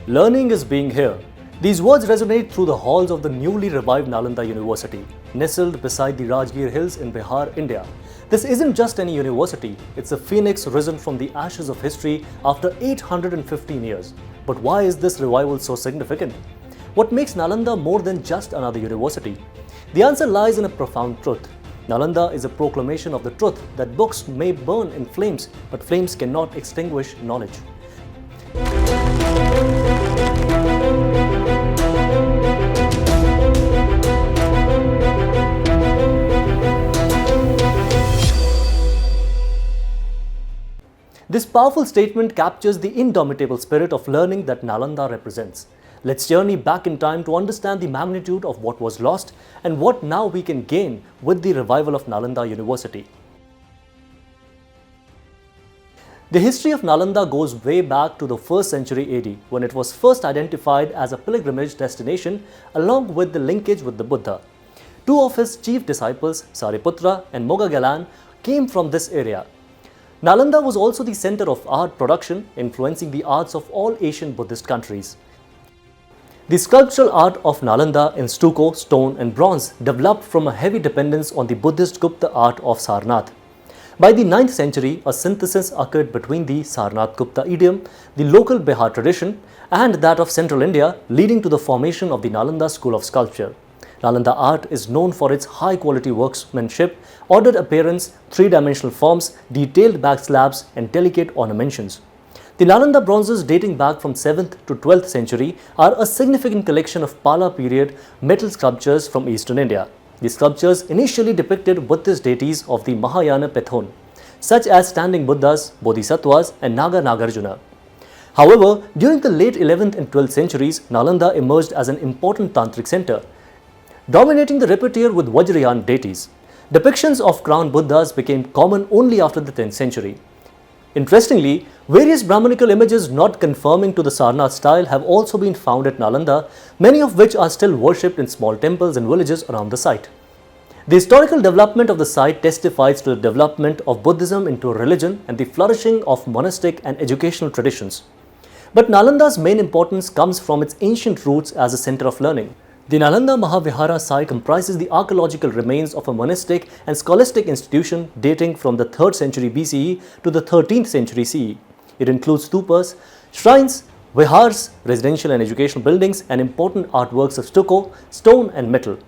Learning is being here. These words resonate through the halls of the newly revived Nalanda University, nestled beside the Rajgir Hills in Bihar, India. This isn't just any university, it's a phoenix risen from the ashes of history after 815 years. But why is this revival so significant? What makes Nalanda more than just another university? The answer lies in a profound truth. Nalanda is a proclamation of the truth that books may burn in flames, but flames cannot extinguish knowledge. This powerful statement captures the indomitable spirit of learning that Nalanda represents. Let's journey back in time to understand the magnitude of what was lost and what now we can gain with the revival of Nalanda University. The history of Nalanda goes way back to the 1st century AD, when it was first identified as a pilgrimage destination along with the linkage with the Buddha. Two of his chief disciples, Sariputra and Mogagalan, came from this area. Nalanda was also the center of art production, influencing the arts of all Asian Buddhist countries. The sculptural art of Nalanda in stucco, stone and bronze developed from a heavy dependence on the Buddhist Gupta art of Sarnath. By the 9th century, a synthesis occurred between the Sarnath Gupta idiom, the local Bihar tradition, and that of central India, leading to the formation of the Nalanda school of sculpture. Nalanda art is known for its high-quality workmanship, ordered appearance, three-dimensional forms, detailed back slabs, and delicate ornamentations. The Nalanda bronzes dating back from 7th to 12th century are a significant collection of Pala period metal sculptures from eastern India. The sculptures initially depicted Buddhist deities of the Mahayana Pantheon, such as standing Buddhas, Bodhisattvas, and Nagarjuna. However, during the late 11th and 12th centuries, Nalanda emerged as an important tantric center, dominating the repertoire with Vajrayana deities. Depictions of crowned Buddhas became common only after the 10th century. Interestingly, various Brahmanical images not conforming to the Sarnath style have also been found at Nalanda, many of which are still worshipped in small temples and villages around the site. The historical development of the site testifies to the development of Buddhism into a religion and the flourishing of monastic and educational traditions. But Nalanda's main importance comes from its ancient roots as a center of learning. The Nalanda Mahavihara site comprises the archaeological remains of a monastic and scholastic institution dating from the 3rd century BCE to the 13th century CE. It includes stupas, shrines, vihars, residential and educational buildings, and important artworks of stucco, stone and metal.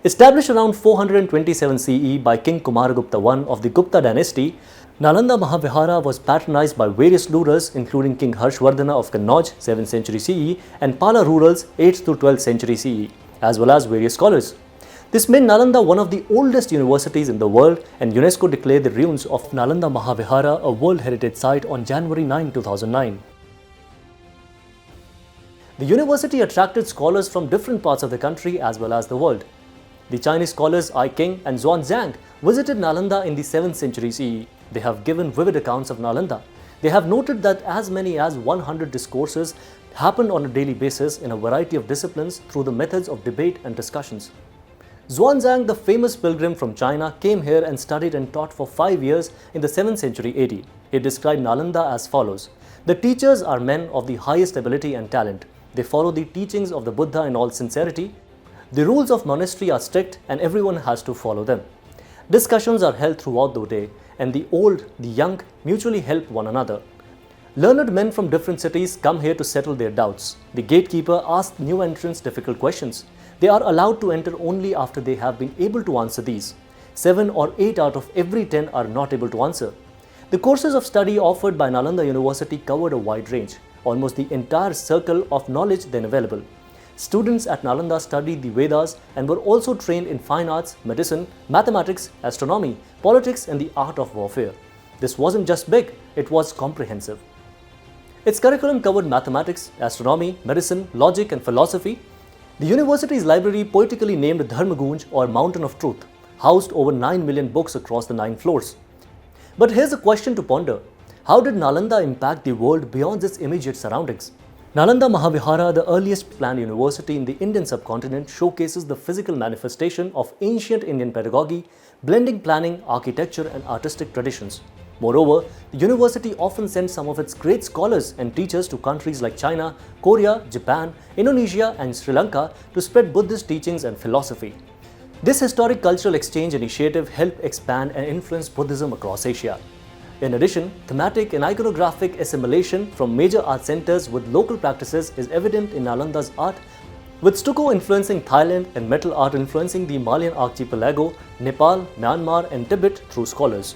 Established around 427 CE by King Kumaragupta I of the Gupta dynasty, Nalanda Mahavihara was patronized by various rulers including King Harshvardhana of Kannauj 7th century CE and Pala rulers 8th to 12th century CE, as well as various scholars. This made Nalanda one of the oldest universities in the world, and UNESCO declared the ruins of Nalanda Mahavihara a World Heritage Site on January 9, 2009. The university attracted scholars from different parts of the country as well as the world. The Chinese scholars I King and Xuanzang visited Nalanda in the 7th century CE. They have given vivid accounts of Nalanda. They have noted that as many as 100 discourses happened on a daily basis in a variety of disciplines through the methods of debate and discussions. Xuanzang, the famous pilgrim from China, came here and studied and taught for 5 years in the 7th century AD. He described Nalanda as follows: "The teachers are men of the highest ability and talent. They follow the teachings of the Buddha in all sincerity. The rules of monastery are strict and everyone has to follow them. Discussions are held throughout the day, and the old, the young mutually help one another. Learned men from different cities come here to settle their doubts. The gatekeeper asks new entrants difficult questions. They are allowed to enter only after they have been able to answer these. 7 or 8 out of every 10 are not able to answer." The courses of study offered by Nalanda University covered a wide range, almost the entire circle of knowledge then available. Students at Nalanda studied the Vedas and were also trained in fine arts, medicine, mathematics, astronomy, politics, and the art of warfare. This wasn't just big, it was comprehensive. Its curriculum covered mathematics, astronomy, medicine, logic, and philosophy. The university's library, poetically named Dharmagunj or Mountain of Truth, housed over 9 million books across the 9 floors. But here's a question to ponder. How did Nalanda impact the world beyond its immediate surroundings? Nalanda Mahavihara, the earliest planned university in the Indian subcontinent, showcases the physical manifestation of ancient Indian pedagogy, blending planning, architecture, and artistic traditions. Moreover, the university often sent some of its great scholars and teachers to countries like China, Korea, Japan, Indonesia, and Sri Lanka to spread Buddhist teachings and philosophy. This historic cultural exchange initiative helped expand and influence Buddhism across Asia. In addition, thematic and iconographic assimilation from major art centers with local practices is evident in Nalanda's art, with stucco influencing Thailand and metal art influencing the Himalayan archipelago, Nepal, Myanmar, and Tibet through scholars.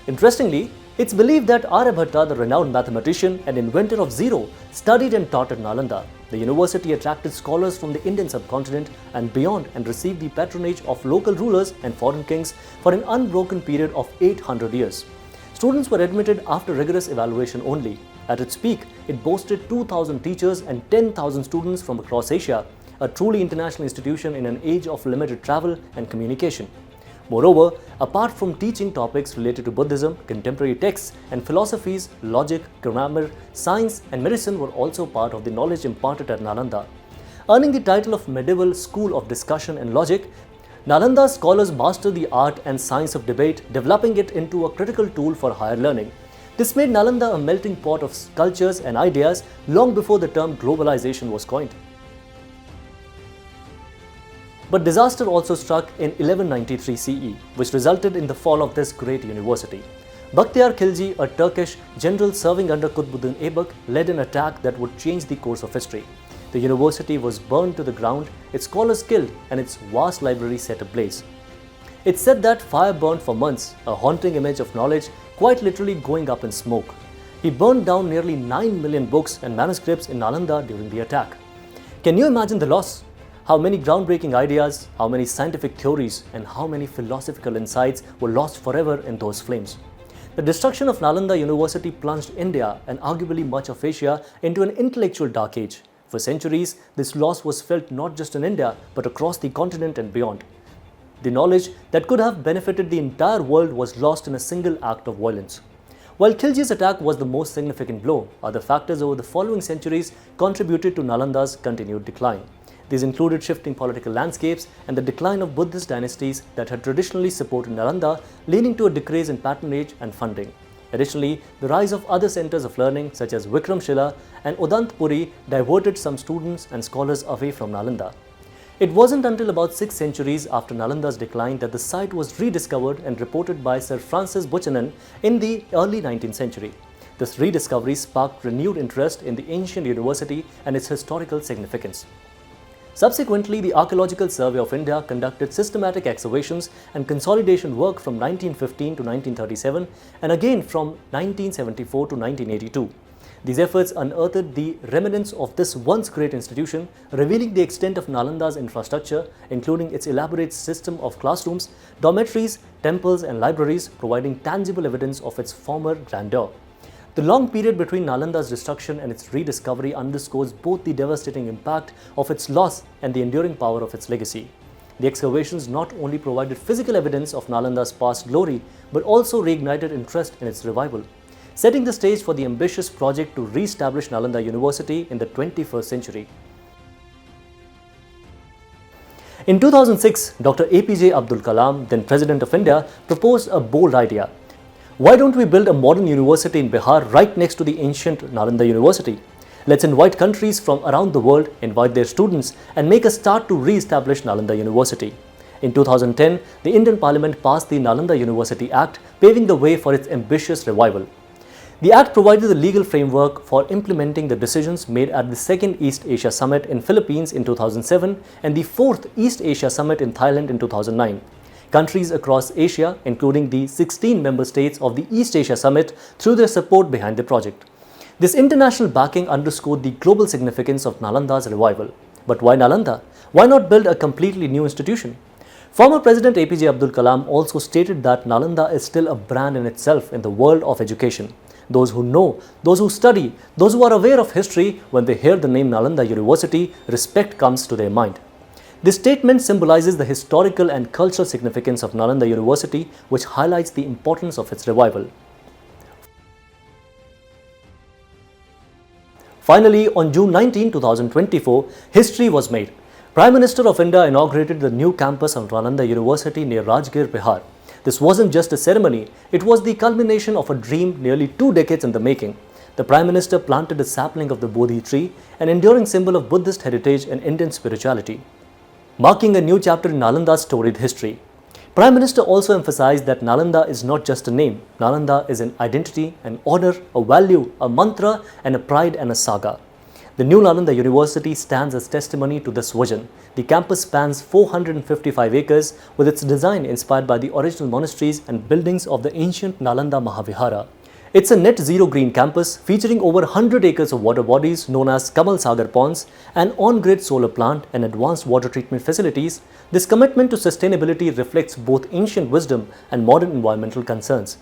Interestingly, it's believed that Aryabhatta, the renowned mathematician and inventor of zero, studied and taught at Nalanda. The university attracted scholars from the Indian subcontinent and beyond and received the patronage of local rulers and foreign kings for an unbroken period of 800 years. Students were admitted after rigorous evaluation only. At its peak, it boasted 2,000 teachers and 10,000 students from across Asia, a truly international institution in an age of limited travel and communication. Moreover, apart from teaching topics related to Buddhism, contemporary texts and philosophies, logic, grammar, science, and medicine were also part of the knowledge imparted at Nalanda. Earning the title of Medieval School of Discussion and Logic, Nalanda's scholars mastered the art and science of debate, developing it into a critical tool for higher learning. This made Nalanda a melting pot of cultures and ideas long before the term globalization was coined. But disaster also struck in 1193 CE, which resulted in the fall of this great university. Bakhtiyar Khilji, a Turkish general serving under Qutbuddin Aybak, led an attack that would change the course of history. The university was burned to the ground, its scholars killed, and its vast library set ablaze. It's said that fire burned for months, a haunting image of knowledge quite literally going up in smoke. He burned down nearly 9 million books and manuscripts in Nalanda during the attack. Can you imagine the loss? How many groundbreaking ideas, how many scientific theories, and how many philosophical insights were lost forever in those flames? The destruction of Nalanda University plunged India and arguably much of Asia into an intellectual dark age. For centuries, this loss was felt not just in India, but across the continent and beyond. The knowledge that could have benefited the entire world was lost in a single act of violence. While Khilji's attack was the most significant blow, other factors over the following centuries contributed to Nalanda's continued decline. These included shifting political landscapes and the decline of Buddhist dynasties that had traditionally supported Nalanda, leading to a decrease in patronage and funding. Additionally, the rise of other centers of learning such as Vikramshila and Udantapuri diverted some students and scholars away from Nalanda. It wasn't until about 6 centuries after Nalanda's decline that the site was rediscovered and reported by Sir Francis Buchanan in the early 19th century. This rediscovery sparked renewed interest in the ancient university and its historical significance. Subsequently, the Archaeological Survey of India conducted systematic excavations and consolidation work from 1915 to 1937 and again from 1974 to 1982. These efforts unearthed the remnants of this once great institution, revealing the extent of Nalanda's infrastructure, including its elaborate system of classrooms, dormitories, temples, and libraries, providing tangible evidence of its former grandeur. The long period between Nalanda's destruction and its rediscovery underscores both the devastating impact of its loss and the enduring power of its legacy. The excavations not only provided physical evidence of Nalanda's past glory, but also reignited interest in its revival, setting the stage for the ambitious project to re-establish Nalanda University in the 21st century. In 2006, Dr. APJ Abdul Kalam, then President of India, proposed a bold idea. Why don't we build a modern university in Bihar right next to the ancient Nalanda University? Let's invite countries from around the world, invite their students, and make a start to re-establish Nalanda University. In 2010, the Indian Parliament passed the Nalanda University Act, paving the way for its ambitious revival. The Act provided the legal framework for implementing the decisions made at the Second East Asia Summit in Philippines in 2007 and the Fourth East Asia Summit in Thailand in 2009. Countries across Asia, including the 16 member states of the East Asia Summit, threw their support behind the project. This international backing underscored the global significance of Nalanda's revival. But why Nalanda? Why not build a completely new institution? Former President APJ Abdul Kalam also stated that Nalanda is still a brand in itself in the world of education. Those who know, those who study, those who are aware of history, when they hear the name Nalanda University, respect comes to their mind. This statement symbolizes the historical and cultural significance of Nalanda University, which highlights the importance of its revival. Finally, on June 19, 2024, history was made. Prime Minister of India inaugurated the new campus of Nalanda University near Rajgir, Bihar. This wasn't just a ceremony, it was the culmination of a dream nearly 2 decades in the making. The Prime Minister planted a sapling of the Bodhi tree, an enduring symbol of Buddhist heritage and Indian spirituality, marking a new chapter in Nalanda's storied history. Prime Minister also emphasized that Nalanda is not just a name. Nalanda is an identity, an honor, a value, a mantra, and a pride and a saga. The new Nalanda University stands as testimony to this vision. The campus spans 455 acres with its design inspired by the original monasteries and buildings of the ancient Nalanda Mahavihara. It's a net zero green campus featuring over 100 acres of water bodies known as Kamal Sagar ponds, an on-grid solar plant and advanced water treatment facilities. This commitment to sustainability reflects both ancient wisdom and modern environmental concerns.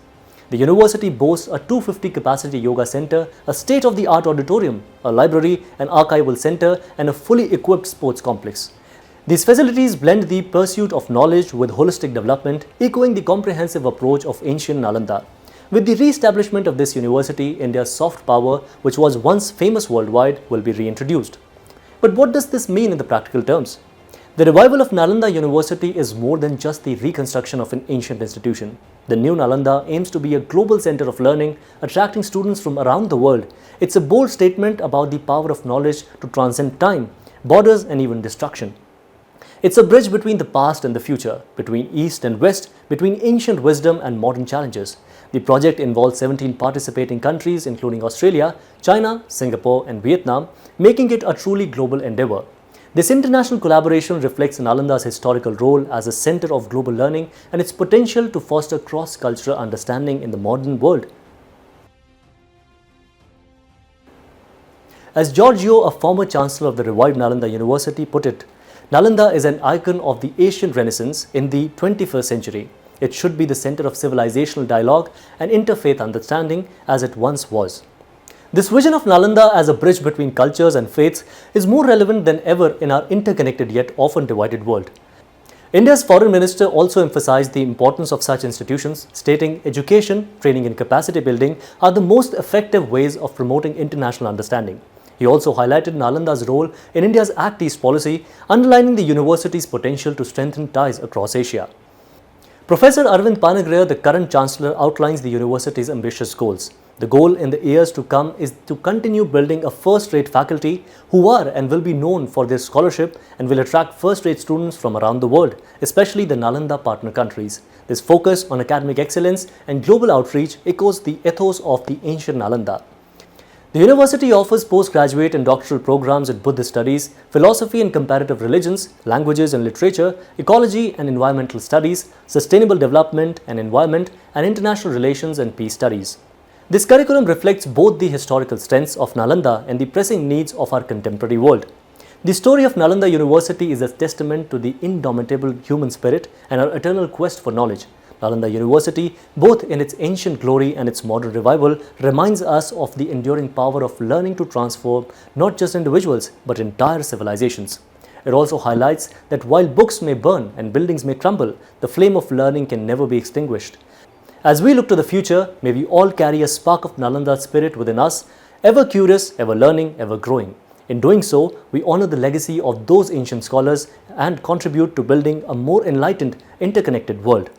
The university boasts a 250-capacity yoga center, a state-of-the-art auditorium, a library, an archival center, and a fully equipped sports complex. These facilities blend the pursuit of knowledge with holistic development, echoing the comprehensive approach of ancient Nalanda. With the re-establishment of this university, India's soft power, which was once famous worldwide, will be reintroduced. But what does this mean in the practical terms? The revival of Nalanda University is more than just the reconstruction of an ancient institution. The new Nalanda aims to be a global center of learning, attracting students from around the world. It's a bold statement about the power of knowledge to transcend time, borders, and even destruction. It's a bridge between the past and the future, between East and West, between ancient wisdom and modern challenges. The project involves 17 participating countries including Australia, China, Singapore, and Vietnam, making it a truly global endeavor. This international collaboration reflects Nalanda's historical role as a center of global learning and its potential to foster cross-cultural understanding in the modern world. As Giorgio, a former chancellor of the revived Nalanda University, put it, Nalanda is an icon of the Asian Renaissance in the 21st century. It should be the center of civilizational dialogue and interfaith understanding as it once was. This vision of Nalanda as a bridge between cultures and faiths is more relevant than ever in our interconnected yet often divided world. India's foreign minister also emphasized the importance of such institutions, stating education, training and capacity building are the most effective ways of promoting international understanding. He also highlighted Nalanda's role in India's Act East policy, underlining the university's potential to strengthen ties across Asia. Professor Arvind Panagraya, the current chancellor, outlines the university's ambitious goals. The goal in the years to come is to continue building a first-rate faculty who are and will be known for their scholarship and will attract first-rate students from around the world, especially the Nalanda partner countries. This focus on academic excellence and global outreach echoes the ethos of the ancient Nalanda. The university offers postgraduate and doctoral programs in Buddhist studies, philosophy and comparative religions, languages and literature, ecology and environmental studies, sustainable development and environment, and international relations and peace studies. This curriculum reflects both the historical strengths of Nalanda and the pressing needs of our contemporary world. The story of Nalanda University is a testament to the indomitable human spirit and our eternal quest for knowledge. Nalanda University, both in its ancient glory and its modern revival, reminds us of the enduring power of learning to transform not just individuals but entire civilizations. It also highlights that while books may burn and buildings may crumble, the flame of learning can never be extinguished. As we look to the future, may we all carry a spark of Nalanda's spirit within us, ever curious, ever learning, ever growing. In doing so, we honor the legacy of those ancient scholars and contribute to building a more enlightened, interconnected world.